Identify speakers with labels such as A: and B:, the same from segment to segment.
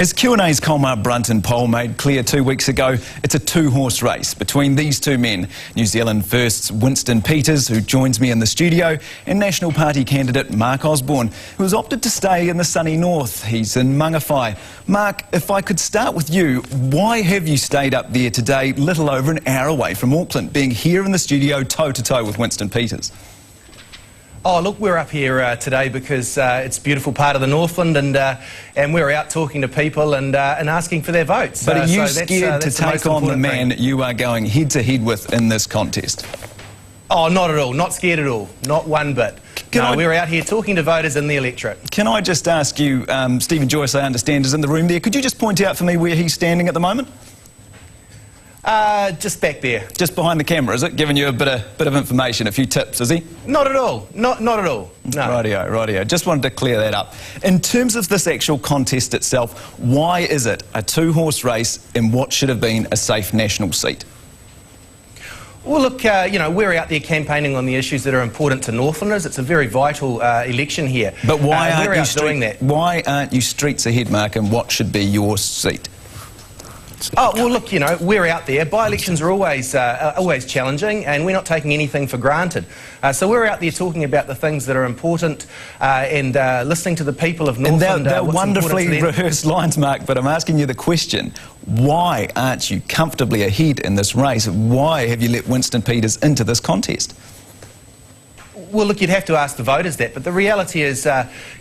A: As Q&A's Colmar Brunton poll made clear 2 weeks ago, it's a two-horse race between these two men. New Zealand First's Winston Peters, who joins me in the studio, and National Party candidate Mark Osborne, who has opted to stay in the sunny north. He's in Mangawhai. Mark, if I could start with you, why have you stayed up there today, little over an hour away from Auckland, being here in the studio toe-to-toe with Winston Peters?
B: Oh, look, we're up here today because it's a beautiful part of the Northland, and we're out talking to people and asking for their votes.
A: But are you scared to take on the man you are going head-to-head with in this contest?
B: Oh, not at all. Not scared at all. Not one bit. We're out here talking to voters in the electorate.
A: Can I just ask you, Stephen Joyce, I understand, is in the room there. Could you just point out for me where he's standing at the moment?
B: Just back there.
A: Just behind the camera, is it? Giving you a bit of information, a few tips, is he?
B: Not at all. Not at all. No.
A: Rightio. Just wanted to clear that up. In terms of this actual contest itself, why is it a two-horse race in what should have been a safe national seat?
B: Well, look, we're out there campaigning on the issues that are important to Northlanders. It's a very vital election here.
A: But why aren't you streets ahead, Mark, and what should be your seat?
B: Oh, well, look, we're out there. By-elections are always challenging, and we're not taking anything for granted. So we're out there talking about the things that are important and listening to the people of Northland.
A: And they're wonderfully rehearsed lines, Mark, but I'm asking you the question. Why aren't you comfortably ahead in this race? Why have you let Winston Peters into this contest?
B: Well, look, you'd have to ask the voters that, but the reality is,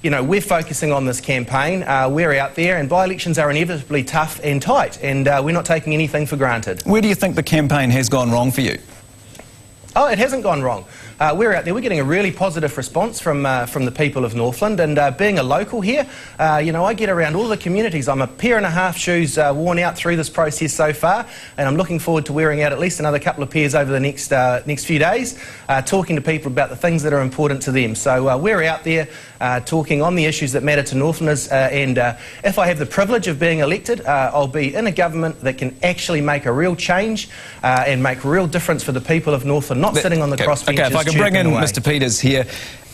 B: we're focusing on this campaign, we're out there, and by-elections are inevitably tough and tight, and we're not taking anything for granted.
A: Where do you think the campaign has gone wrong for you?
B: Oh, it hasn't gone wrong. We're out there, we're getting a really positive response from the people of Northland, and being a local here, I get around all the communities. I'm a pair and a half shoes worn out through this process so far, and I'm looking forward to wearing out at least another couple of pairs over the next few days, talking to people about the things that are important to them. So we're out there talking on the issues that matter to Northlanders, and if I have the privilege of being elected, I'll be in a government that can actually make a real change and make a real difference for the people of Northland, not sitting on the crossbenches.
A: Okay, if I can bring in Mr. Peters here.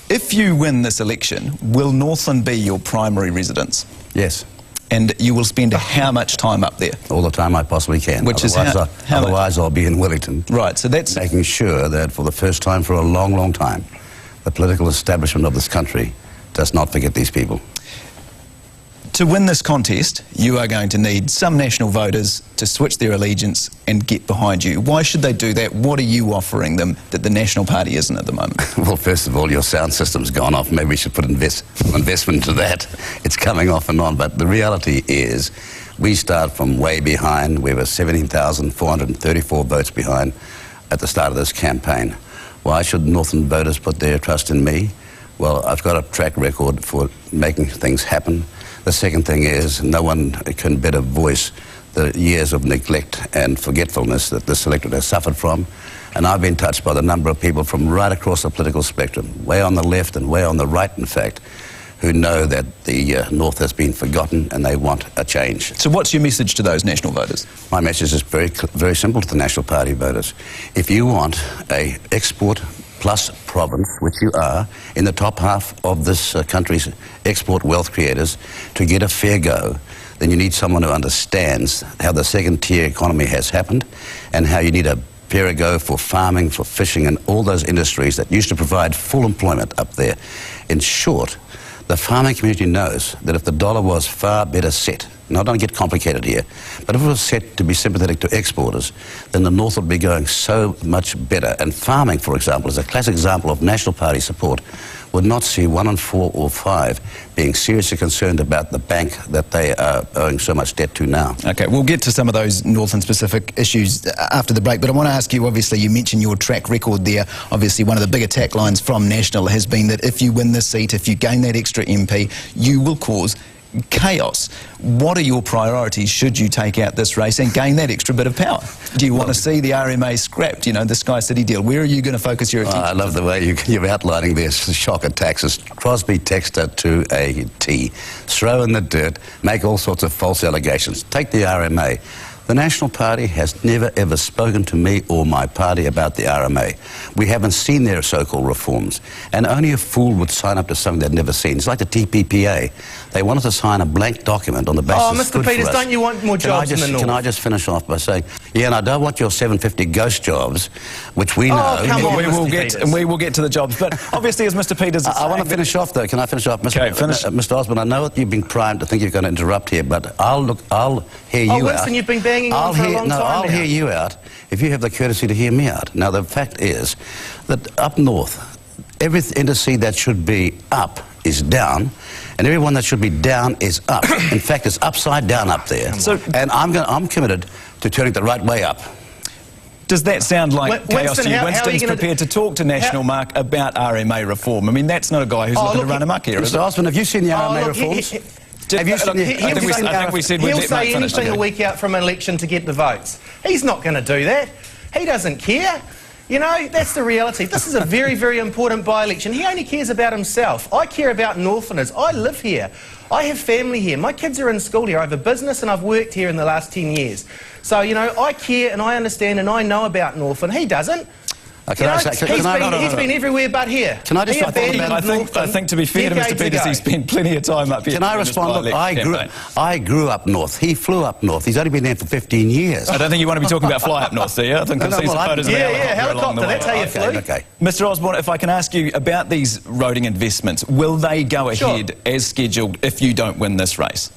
A: If you win this election, will Northland be your primary residence?
C: Yes.
A: And you will spend how much time up there?
C: All the time I possibly can.
A: Which
C: otherwise I'll be in Wellington.
A: Right, so that's
C: making sure that for the first time for a long, long time, the political establishment of this country does not forget these people.
A: To win this contest, you are going to need some national voters to switch their allegiance and get behind you. Why should they do that? What are you offering them that the National Party isn't at the moment?
C: Well, first of all, your sound system's gone off. Maybe we should put investment into that. It's coming off and on. But the reality is we start from way behind. We were 17,434 votes behind at the start of this campaign. Why should Northland voters put their trust in me? Well, I've got a track record for making things happen. The second thing is no one can better voice the years of neglect and forgetfulness that this electorate has suffered from. And I've been touched by the number of people from right across the political spectrum, way on the left and way on the right, in fact, who know that the North has been forgotten and they want a change.
A: So what's your message to those national voters?
C: My message is very simple to the National Party voters. If you want a export plus province, which you are, in the top half of this country's export wealth creators, to get a fair go, then you need someone who understands how the second-tier economy has happened and how you need a fairer go for farming, for fishing, and all those industries that used to provide full employment up there. In short, the farming community knows that if the dollar was far better set, and I don't get complicated here, but if it was set to be sympathetic to exporters, then the North would be going so much better. And farming, for example, is a classic example of National Party support, would not see 1 in 4 or 5 being seriously concerned about the bank that they are owing so much debt to now.
A: Okay, we'll get to some of those Northland-specific issues after the break, but I want to ask you, obviously, you mentioned your track record there. Obviously, one of the big attack lines from National has been that if you win this seat, if you gain that extra MP, you will cause chaos. What are your priorities should you take out this race and gain that extra bit of power? Do you want to see the RMA scrapped, the Sky City deal? Where are you going to focus your attention?
C: I love the way you're outlining this shock attacks. It's Crosby Texter to a T. Throw in the dirt, make all sorts of false allegations. Take the RMA. The National Party has never ever spoken to me or my party about the RMA. We haven't seen their so-called reforms, and only a fool would sign up to something they'd never seen. It's like the TPPA. They wanted to sign a blank document on the basis.
B: Oh, Mr. Peters, don't you want more jobs in the North?
C: Can I just finish off by saying, yeah, and I don't want your 750 ghost jobs, which we know.
B: Oh, come on,
A: we will get to the jobs, but obviously, as Mr. Peters,
C: I want to finish off though. Can I finish off, Mr. Osborne? I know that you've been primed to think you're going to interrupt here, but I'll hear you out.
B: Winston, you've been banging on for a long time now.
C: I'll hear you out if you have the courtesy to hear me out. Now, the fact is that up north, every indice that should be up is down, and everyone that should be down is up. In fact, it's upside down up there. And I'm committed to turning it the right way up.
A: Does that sound like chaos to you? Winston's prepared to talk to National Mark about RMA reform. I mean, that's not a guy who's looking to run amok here, is it?
C: Mr. Osborne, have you seen the RMA reforms?
A: I think we said we'd
B: he'll
A: let
B: say
A: Mark finish.
B: anything a week out from an election to get the votes. He's not going to do that. He doesn't care. You know, that's the reality. This is a very, very important by-election. He only cares about himself. I care about Northlanders. I live here. I have family here. My kids are in school here. I have a business and I've worked here in the last 10 years. So, you know, I care and I understand and I know about Northland. He doesn't. He's been everywhere but here.
A: Can I just I think to be fair to Mr. Peters, he spent plenty of time up here.
C: Can I respond? Look, I grew up north. He flew up north. He's only been there for 15 years.
A: I don't think you want to be talking about fly up north, do you? I think I've seen some photos of
B: helicopter. That's how you flew.
C: Okay.
A: Mr. Osborne, if I can ask you about these roading investments, will they go ahead as scheduled if you don't win this race?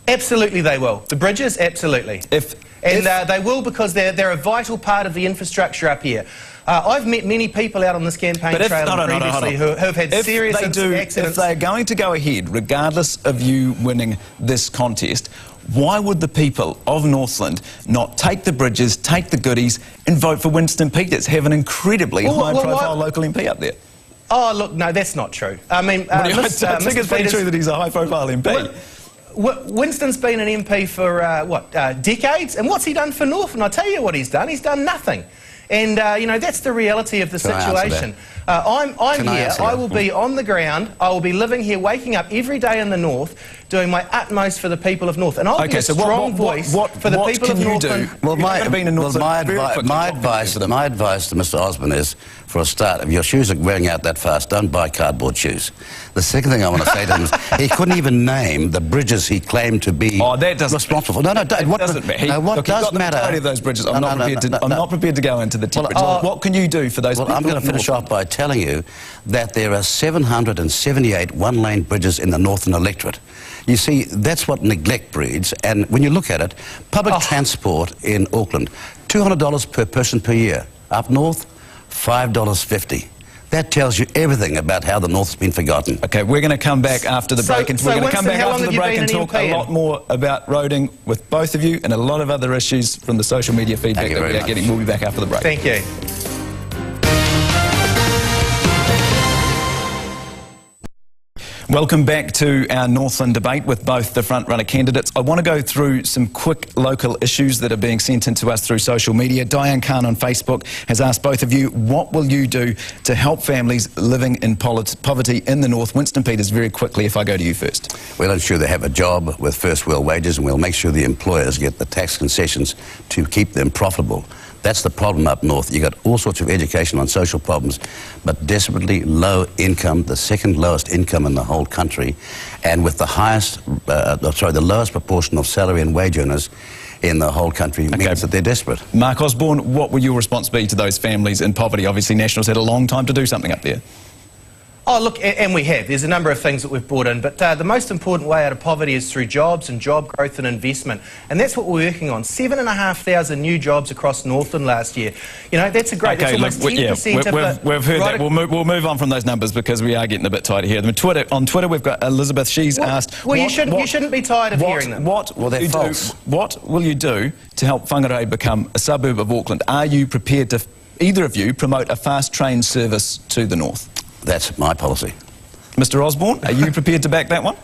B: Absolutely they will. The bridges, absolutely. They will because they're a vital part of the infrastructure up here. I've met many people out on this campaign trail previously who have had serious accidents.
A: If they're going to go ahead, regardless of you winning this contest, why would the people of Northland not take the bridges, take the goodies and vote for Winston Peters, have an incredibly high-profile local MP up there?
B: Oh, look, no, that's not true. I mean,
A: I think it's pretty true that he's a high-profile MP.
B: Winston's been an MP for, decades, and what's he done for Northland? I'll tell you what he's done. He's done nothing. And, you know, that's the reality of the situation. I'm here. I will be on the ground. I will be living here, waking up every day in the North, doing my utmost for the people of North. And I'll be a strong voice for the people of Northland.
C: Well, my advice to Mr. Osborne is, for a start, if your shoes are wearing out that fast, don't buy cardboard shoes. The second thing I want to say to him is he couldn't even name the bridges he claimed to be responsible for. What doesn't matter? What does matter?
A: Those bridges. I'm not prepared to go into the bridges. What can you do for those people?
C: I'm going to finish off by telling you that there are 778 one-lane bridges in the Northern electorate. You see, that's what neglect breeds, and when you look at it, public transport in Auckland, $200 per person per year. Up north, $5.50. That tells you everything about how the North's been forgotten.
A: Okay, we're going to come back after the break, and we're going to come back after the break and talk a lot more about roading with both of you and a lot of other issues from the social media feedback that we are getting. We'll be back after the break.
B: Thank you.
A: Welcome back to our Northland debate with both the front-runner candidates. I want to go through some quick local issues that are being sent in to us through social media. Diane Khan on Facebook has asked both of you, what will you do to help families living in poverty in the North? Winston Peters, very quickly, if I go to you first.
C: We'll ensure they have a job with first world wages, and we'll make sure the employers get the tax concessions to keep them profitable. That's the problem up north. You've got all sorts of education on social problems, but desperately low income, the second lowest income in the whole country, and with the the lowest proportion of salary and wage earners in the whole country means that they're desperate.
A: Mark Osborne, what will your response be to those families in poverty? Obviously, National's had a long time to do something up there.
B: Oh, look, and we have. There's a number of things that we've brought in, but the most important way out of poverty is through jobs and job growth and investment. And that's what we're working on. 7,500 new jobs across Northland last year. You know, that's a great...
A: Okay, look, we've heard that. We'll move on from those numbers because we are getting a bit tired here. On Twitter, we've got Elizabeth. She's asked...
B: Well, you shouldn't be tired of hearing them.
A: What will you do to help Whangarei become a suburb of Auckland? Are you prepared to, either of you, promote a fast train service to the north?
C: That's my policy.
A: Mr. Osborne, are you prepared to back that one?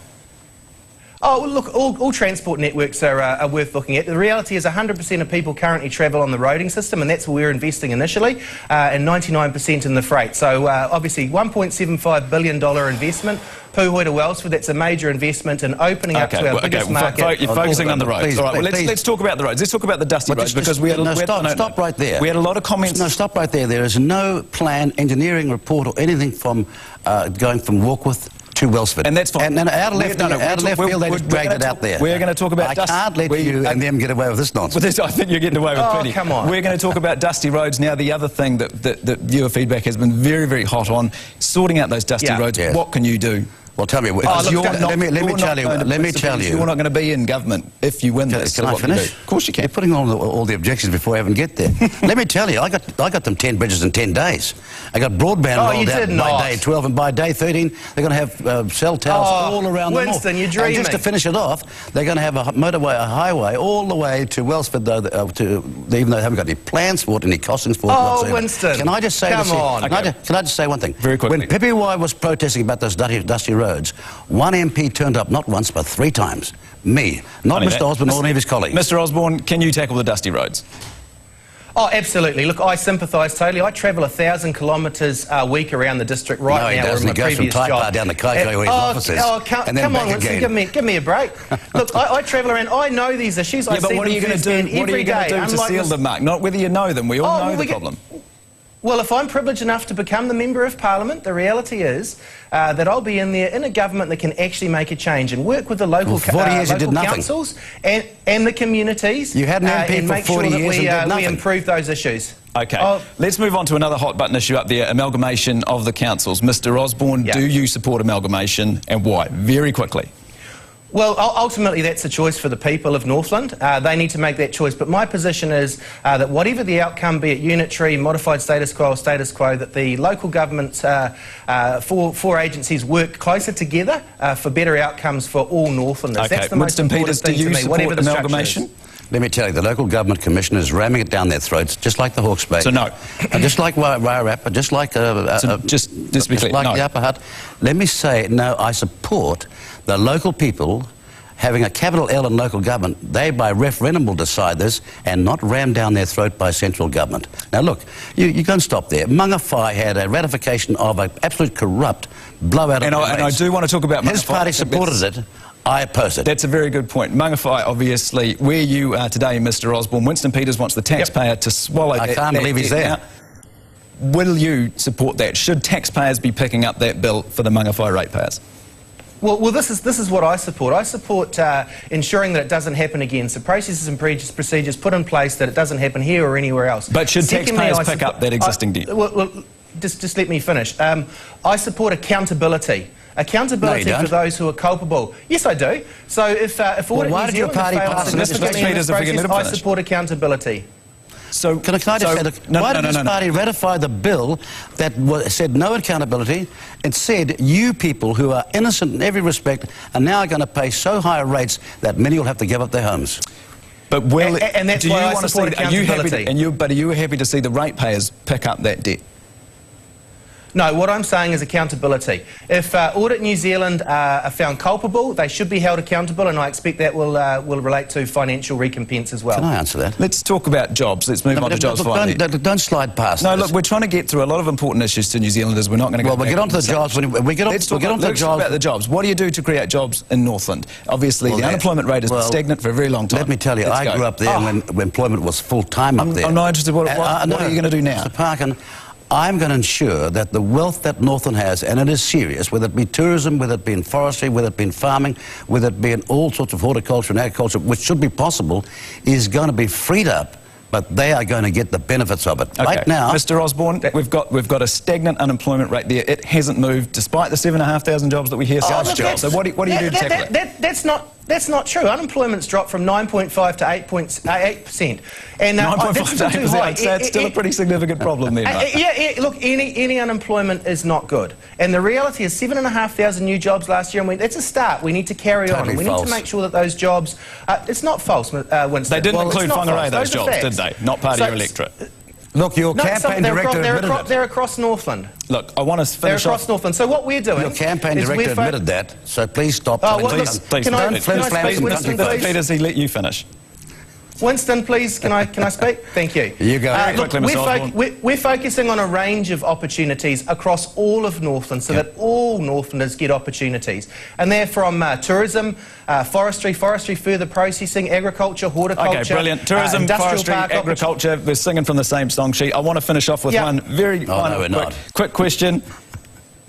B: Oh, well, look, all transport networks are worth looking at. The reality is 100% of people currently travel on the roading system, and that's where we're investing initially, and 99% in the freight. So obviously $1.75 billion investment. Puhoi to Wellsford, that's a major investment in opening up to our biggest market.
A: You're focusing on the roads.
C: Please,
A: all right, well,
C: please.
A: let's talk about the roads. Let's talk about the dusty roads, because we had
C: stop right there.
A: We had a lot of comments.
C: No, stop right there. There is no plan, engineering report, or anything from going from Warkworth to Wellsford.
A: And that's fine.
C: And out of left field, they just dragged it out there.
A: We're going to talk about
C: I can't let you and them get away with this nonsense.
A: I think you're getting away with plenty.
B: Oh, come on.
A: We're going to talk about dusty roads now. The other thing that viewer feedback has been very, very hot on, sorting out those dusty roads.
C: Yeah.
A: What can you do?
C: Well, tell me. Let me tell you.
A: You're not going to be in government if you win this.
C: Can I finish?
A: Of course you can.
C: You're putting on all the objections before I even get there. Let me tell you, I got them 10 bridges in 10 days. I got broadband rolled out by day 12, and by day 13, they're going to have cell towers all around the north.
B: Winston, you're dreaming.
C: And just to finish it off, they're going to have a motorway, a highway, all the way to Wellsford, though, even though they haven't got any plans for it, any costings for it whatsoever.
B: Winston.
C: Can I just say
B: Come on.
C: Can I just say one thing?
A: Very quickly.
C: When Pippi Y was protesting about those dusty roads, one MP turned up not once but 3 times. Me, not Mr. Osborne or any of his colleagues.
A: Mr. Osborne, can you tackle the dusty roads?
B: Oh, absolutely. Look, I sympathise totally. I travel 1,000 kilometres a week around the district right now.
C: He goes from Taipa down to Kaikoai where his office is.
B: Come on, Winston, give me a break. Look, I travel around. I know these issues. I see
A: but what are you going to do? What are you going to do to seal them, Mark? Not whether you know them. We all know the problem.
B: Well, if I'm privileged enough to become the Member of Parliament, the reality is that I'll be in there in a government that can actually make a change and work with the local, councils and the communities.
C: You had an MP for 40 years and did nothing.
B: We improve those issues.
A: Okay, let's move on to another hot button issue up there, amalgamation of the councils. Mr. Osborne, do you support amalgamation and why? Very quickly.
B: Well, ultimately, that's a choice for the people of Northland. They need to make that choice. But my position is that whatever the outcome, be it unitary, modified status quo or status quo, that the local governments, four agencies work closer together for better outcomes for all Northlanders.
A: Okay,
B: that's the most important thing to me, whatever the amalgamation.
C: Let me tell you, the local government commissioner is ramming it down their throats, just like the Hawke's Bay.
A: So no.
C: Just like Wairarapa, just like the Upper Hutt. Let me say, no, I support the local people having a capital L in local government. They, by referendum, will decide this and not ram down their throat by central government. Now, look, you can't stop there. Mangawhai had a ratification of an absolute corrupt blowout
A: and I do want to talk about Mangawhai.
C: His party supported it. I oppose it.
A: That's a very good point. Mangawhai, obviously, where you are today, Mr. Osborne, Winston Peters wants the taxpayer to swallow that.
C: I can't believe he's there.
A: Now, will you support that? Should taxpayers be picking up that bill for the Mangawhai ratepayers?
B: Well, this is what I support. I support ensuring that it doesn't happen again. So processes and procedures put in place that it doesn't happen here or anywhere else.
A: But should taxpayers pick up that existing debt?
B: Well, just let me finish. I support accountability. Accountability for those who are culpable. Yes, I do. So if Audit New Zealand fails to implement this process, I support accountability.
C: So can I just say, look, why did this party ratify the bill that said no accountability? It said you people who are innocent in every respect are now going to pay so high rates that many will have to give up their homes.
B: But and that's why I support accountability.
A: But are you happy to see the ratepayers pick up that debt?
B: No, what I'm saying is accountability. If Audit New Zealand are found culpable, they should be held accountable, and I expect that will relate to financial recompense as well.
C: Can I answer that?
A: Let's talk about jobs. Let's move on to jobs finally.
C: Don't slide past
A: No, look, we're trying to get through a lot of important issues to New Zealanders. We're not going to go
C: Well, we'll get on to the jobs.
A: Let's talk about the jobs. What do you do to create jobs in Northland? Obviously, the unemployment rate has been stagnant for a very long time.
C: Let me tell you, I grew up there when employment was full-time up there.
A: I'm not interested. What are you going to do now?
C: Mr. Parkin, I'm going to ensure that the wealth that Northland has, and it is serious, whether it be tourism, whether it be in forestry, whether it be in farming, whether it be in all sorts of horticulture and agriculture, which should be possible, is going to be freed up, but they are going to get the benefits of it.
A: Okay.
C: Right now,
A: Mr. Osborne, we've got a stagnant unemployment rate there. It hasn't moved, despite the 7,500 jobs that we hear. So what do you do to tackle it?
B: That's not true. Unemployment's dropped from 9.5 to 8%. And
A: 9.5 to 8%. I'd say it's still a pretty significant problem there, mate.
B: Look, any unemployment is not good. And the reality is 7,500 new jobs last year, and that's a start. We need to carry on. And we need to make sure that those jobs... it's not false, Winston.
A: They didn't include Whangarei, those jobs, did they? Not part of your electorate.
C: Look, your campaign director admitted it.
B: They're across Northland.
A: Look, I want to finish
B: They're across Northland. So what we're doing...
C: Your campaign director admitted that, so please stop.
A: Please,
B: can I speak, Winston, please?
A: Peter, he let you finish.
B: Winston, please, can I speak? Thank you.
C: You go.
B: Look, we're focusing on a range of opportunities across all of Northland so that all Northlanders get opportunities. And they're from tourism, forestry, further processing, agriculture, horticulture.
A: Okay, brilliant. Tourism, forestry, agriculture. We're singing from the same song sheet. I want to finish off with one very quick question.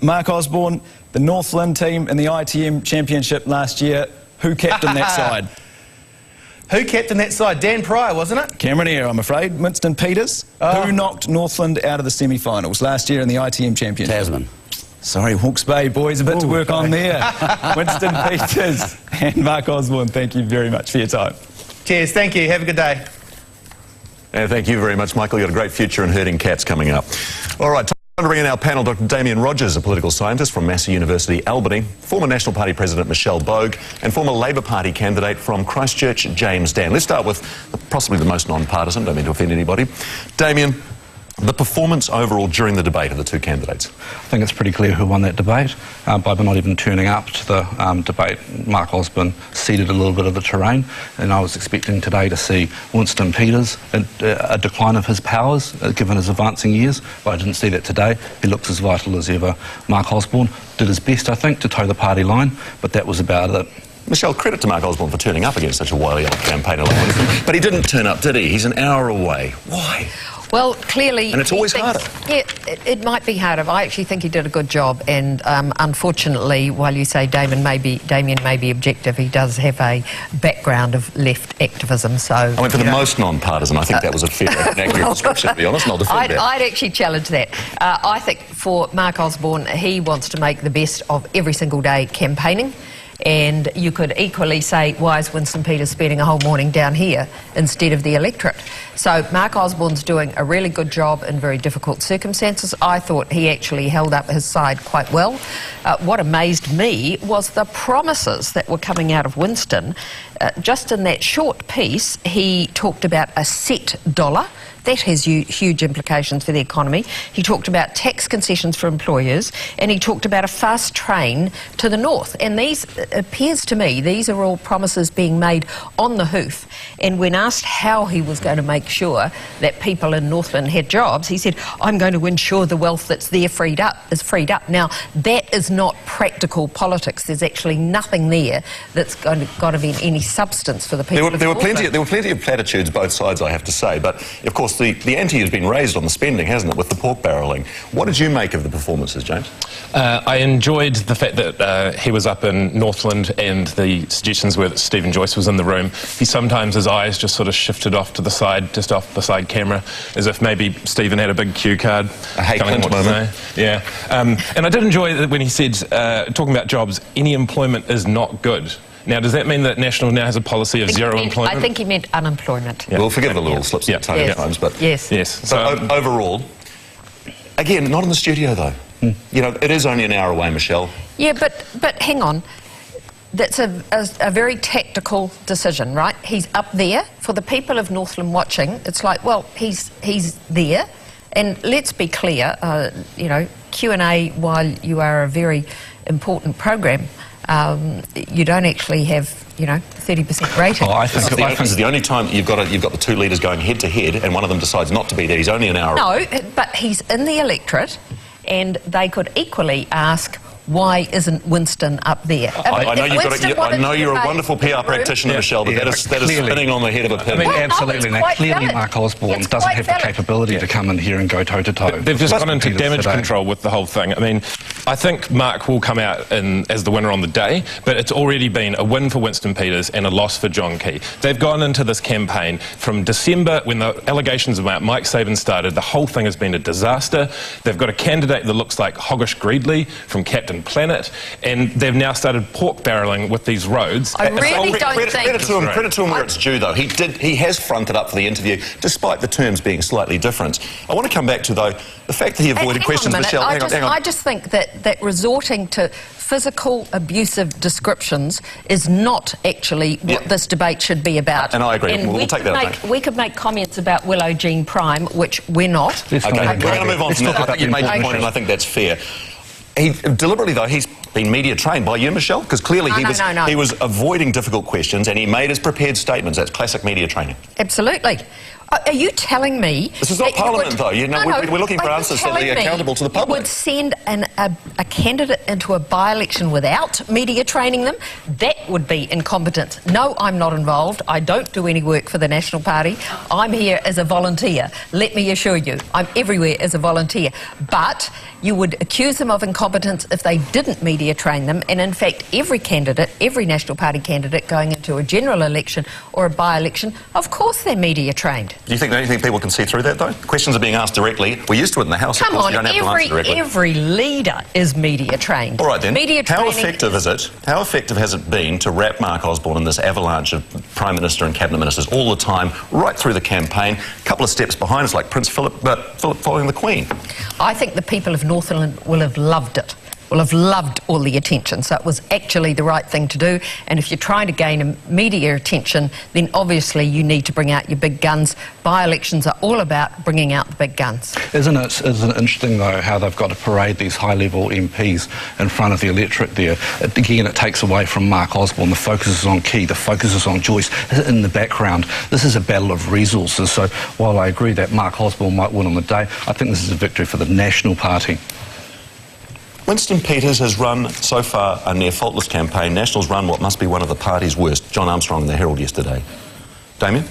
A: Mark Osborne, the Northland team in the ITM Championship last year, who captained that side?
B: Who captained that side? Dan Pryor, wasn't it?
A: Cameron Eyre, I'm afraid. Winston Peters. Who knocked Northland out of the semi-finals last year in the ITM Championship?
C: Tasman.
A: Sorry, Hawke's Bay boys, a bit to work on there. Winston Peters and Mark Osborne, thank you very much for your time.
B: Cheers, thank you. Have a good day.
D: And thank you very much, Michael. You've got a great future in herding cats coming up. All right. I'm going to bring in our panel, Dr. Damien Rogers, a political scientist from Massey University, Albany, former National Party President Michelle Bogue, and former Labour Party candidate from Christchurch, James Dan. Let's start with possibly the most non-partisan, don't mean to offend anybody. Damien, the performance overall during the debate of the two candidates?
E: I think it's pretty clear who won that debate by not even turning up to the debate. Mark Osborne ceded a little bit of the terrain, and I was expecting today to see Winston Peters, a decline of his powers given his advancing years, but I didn't see that today. He looks as vital as ever. Mark Osborne did his best, I think, to toe the party line, but that was about it.
D: Michelle, credit to Mark Osborne for turning up against such a wily old campaigner like Winston, but he didn't turn up, did he? He's an hour away. Why?
F: Well, clearly...
D: And it's always harder.
F: Yeah, it might be harder. I actually think he did a good job, and unfortunately, while you say Damien may be objective, he does have a background of left activism, so...
D: I mean, for the most non-partisan, I think that was a fair and accurate description, to be honest, and I'll defend that.
F: I'd actually challenge that. I think for Mark Osborne, he wants to make the best of every single day campaigning. And you could equally say, why is Winston Peters spending a whole morning down here instead of the electorate? So Mark Osborne's doing a really good job in very difficult circumstances. I thought he actually held up his side quite well. What amazed me was the promises that were coming out of Winston. Just in that short piece, he talked about a set dollar. That has huge implications for the economy. He talked about tax concessions for employers, and he talked about a fast train to the north. And these, appears to me, these are all promises being made on the hoof. And when asked how he was going to make sure that people in Northland had jobs, he said, I'm going to ensure the wealth that's there is freed up. Now, that is not practical politics. There's actually nothing there that's got to have any substance for the people of Northland.
D: There were plenty of platitudes both sides, I have to say, but of course the ante has been raised on the spending, hasn't it, with the pork barrelling. What did you make of the performances, James?
G: I enjoyed the fact that he was up in Northland and the suggestions were that Stephen Joyce was in the room. Sometimes his eyes just sort of shifted off to the side, just off the side camera, as if maybe Stephen had a big cue card.
D: A Hay Clint moment.
G: Yeah. And I did enjoy that when he said, talking about jobs, any employment is not good. Now, does that mean that National now has a policy of zero employment?
F: I think he meant unemployment.
D: Yeah. We'll forgive the little slips of the tongue at times, but...
F: Yes.
D: So overall, again, not in the studio, though. You know, it is only an hour away, Michelle.
F: Yeah, but hang on. That's a very tactical decision, right? He's up there. For the people of Northland watching, it's like, well, he's there. And let's be clear, you know, Q&A, while you are a very important program, you don't actually have, you know, 30% rating.
D: I think this is the only time you've got the two leaders going head to head, and one of them decides not to be there. He's only an hour.
F: No, but he's in the electorate, and they could equally ask, why isn't Winston up there?
D: I know you're a wonderful PR practitioner, Michelle, but that is spinning on the head of a pin.
E: I mean, absolutely. Now, clearly Mark Osborne doesn't have the capability to come in here and go toe-to-toe.
G: They've just gone into damage control with the whole thing. I mean, I think Mark will come out as the winner on the day, but it's already been a win for Winston Peters and a loss for John Key. They've gone into this campaign from December, when the allegations about Mike Sabin started. The whole thing has been a disaster. They've got a candidate that looks like Hoggish Greedley from Captain American planet, and they've now started pork barreling with these roads.
F: I really don't think...
D: Credit to him where it's due, though. He has fronted up for the interview, despite the terms being slightly different. I want to come back to, though, the fact that he avoided questions, Michelle. Hang on.
F: I just think that resorting to physical abusive descriptions is not actually what this debate should be about.
D: And I agree.
F: And
D: we'll take that.
F: We could make comments about Willow Jean Prime, which we're not.
D: Okay, we're going to move on from that. I think you've made your point, and I think that's fair. He deliberately, though, he's been media trained by you, Michelle, because clearly he was avoiding difficult questions and he made his prepared statements. That's classic media training.
F: Absolutely. Are you telling me...
D: This is not Parliament, though. You know, we're looking for answers that are accountable to the public.
F: You would send a candidate into a by-election without media training them? That would be incompetence. No, I'm not involved. I don't do any work for the National Party. I'm here as a volunteer. Let me assure you, I'm everywhere as a volunteer. But you would accuse them of incompetence if they didn't media train them. And in fact, every candidate, every National Party candidate going into a general election or a by-election, of course they're media trained.
D: Do you think people can see through that, though? Questions are being asked directly. We're used to it in the House.
F: Come on,
D: you don't have to answer directly.
F: every leader is media trained.
D: All right, then.
F: Media
D: How effective is it? How effective has it been to wrap Mark Osborne in this avalanche of Prime Minister and Cabinet Ministers all the time, right through the campaign? A couple of steps behind us, like Prince Philip following the Queen.
F: I think the people of Northland will have loved it. Will have loved all the attention, so it was actually the right thing to do. And if you're trying to gain media attention, then obviously you need to bring out your big guns. By-elections are all about bringing out the big guns.
E: Isn't it interesting, though, how they've got to parade these high-level MPs in front of the electorate there? Again, it takes away from Mark Osborne. The focus is on Key, the focus is on Joyce. In the background, this is a battle of resources. So while I agree that Mark Osborne might win on the day, I think this is a victory for the National Party.
D: Winston Peters has run, so far, a near-faultless campaign. National's run what must be one of the party's worst. John Armstrong in the Herald yesterday. Damien?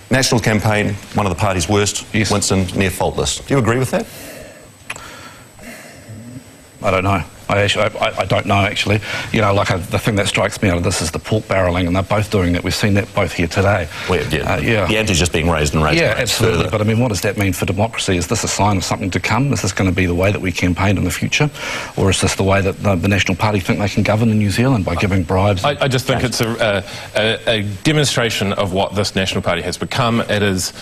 D: National campaign, one of the party's worst. Yes. Winston, near-faultless. Do you agree with that?
E: I don't know. I don't know, actually. You know, like the thing that strikes me out of this is the pork barrelling, and they're both doing that. We've seen that both here today.
D: Well, yeah. The anti's just being raised and raised.
E: Yeah, absolutely. Further. But I mean, what does that mean for democracy? Is this a sign of something to come? Is this going to be the way that we campaign in the future? Or is this the way that the National Party think they can govern in New Zealand by giving bribes?
G: I just think it's a demonstration of what this National Party has become. It is,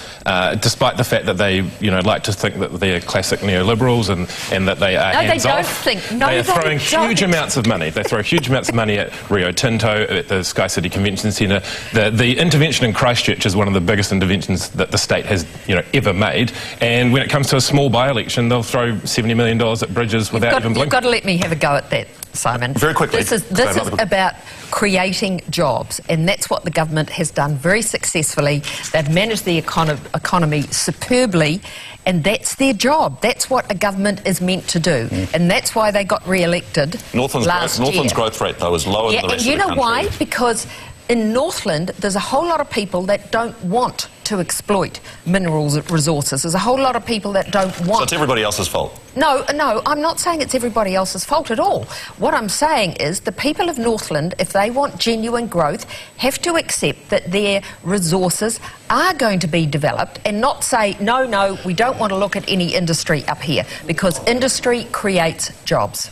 G: despite the fact that they, like to think that they're classic neoliberals and that they are hands-off. They throwing huge amounts of money. They throw huge amounts of money at Rio Tinto, at the Sky City Convention Centre. The intervention in Christchurch is one of the biggest interventions that the state has, ever made. And when it comes to a small by-election, they'll throw $70 million at bridges without even blinking.
F: You've got to let me have a go at that, Simon.
D: Very quickly.
F: This is about creating jobs, and that's what the government has done very successfully. They've managed the economy superbly, and that's their job. That's what a government is meant to do, and that's why they got re-elected last year.
D: Northland's growth rate, though, is lower than the rest of the country.
F: And you know why? Because in Northland, there's a whole lot of people that don't want to exploit minerals resources. There's a whole lot of people that don't want...
D: So it's everybody else's fault?
F: No, I'm not saying it's everybody else's fault at all. What I'm saying is the people of Northland, if they want genuine growth, have to accept that their resources are going to be developed and not say, no, we don't want to look at any industry up here, because industry creates jobs.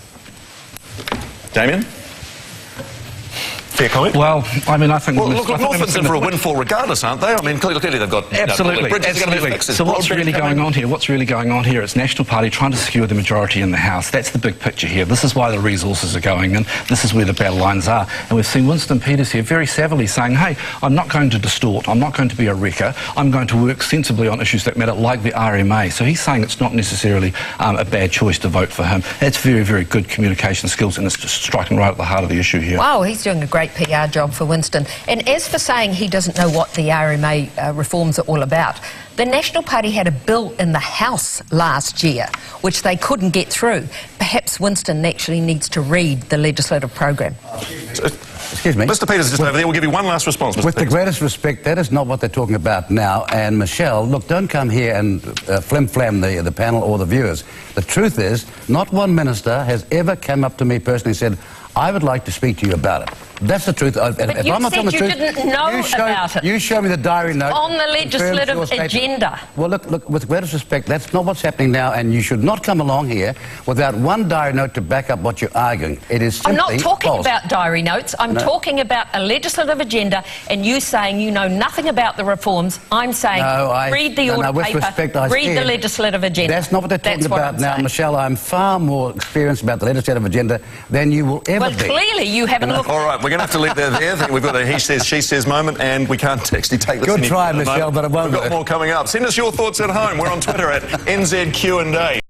D: Damien? Fair comment?
E: Well, I mean, I think...
D: Well, look, Northland's in for a windfall regardless, aren't they? I mean, clearly they've got...
E: Absolutely. So what's really going on here? What's really going on here? It's National Party trying to secure the majority in the House. That's the big picture here. This is why the resources are going in. This is where the battle lines are. And we've seen Winston Peters here very savvily saying, hey, I'm not going to distort. I'm not going to be a wrecker. I'm going to work sensibly on issues that matter, like the RMA. So he's saying it's not necessarily a bad choice to vote for him. That's very, very good communication skills, and it's just striking right at the heart of the issue here.
F: Wow, he's doing a great PR job for Winston. And as for saying he doesn't know what the RMA reforms are all about, the National Party had a bill in the House last year which they couldn't get through. Perhaps Winston actually needs to read the legislative program.
C: Excuse me.
D: Mr. Peters is just over there. We'll give you one last response, Mr.
C: With the greatest respect, that is not what they're talking about now. And Michelle, look, don't come here and flim-flam the panel or the viewers. The truth is, not one minister has ever come up to me personally and said, I would like to speak to you about it. That's the truth.
F: But
C: if
F: you
C: I'm not
F: said
C: telling the
F: you
C: truth,
F: didn't know about it.
C: You show me the diary note.
F: On the
C: that confirms
F: legislative
C: your statement.
F: agenda.
C: Well, look, with greatest respect, that's not what's happening now, and you should not come along here without one diary note to back up what you're arguing. It is simply
F: I'm not talking
C: false.
F: about diary notes. I'm talking about a legislative agenda, and you saying you know nothing about the reforms. I'm saying read the order
C: with
F: paper,
C: respect, I
F: read the
C: said,
F: legislative agenda.
C: That's not what they're talking about now,
F: saying.
C: Michelle. I'm far more experienced about the legislative agenda than you will ever be.
F: Well, clearly you haven't looked.
D: All right, we're going to have to leave there. I think we've got a he says, she says moment, and we can't actually take this.
C: Good try, Michelle, but it won't
D: We've got more coming up. Send us your thoughts at home. We're on Twitter at NZQ&A.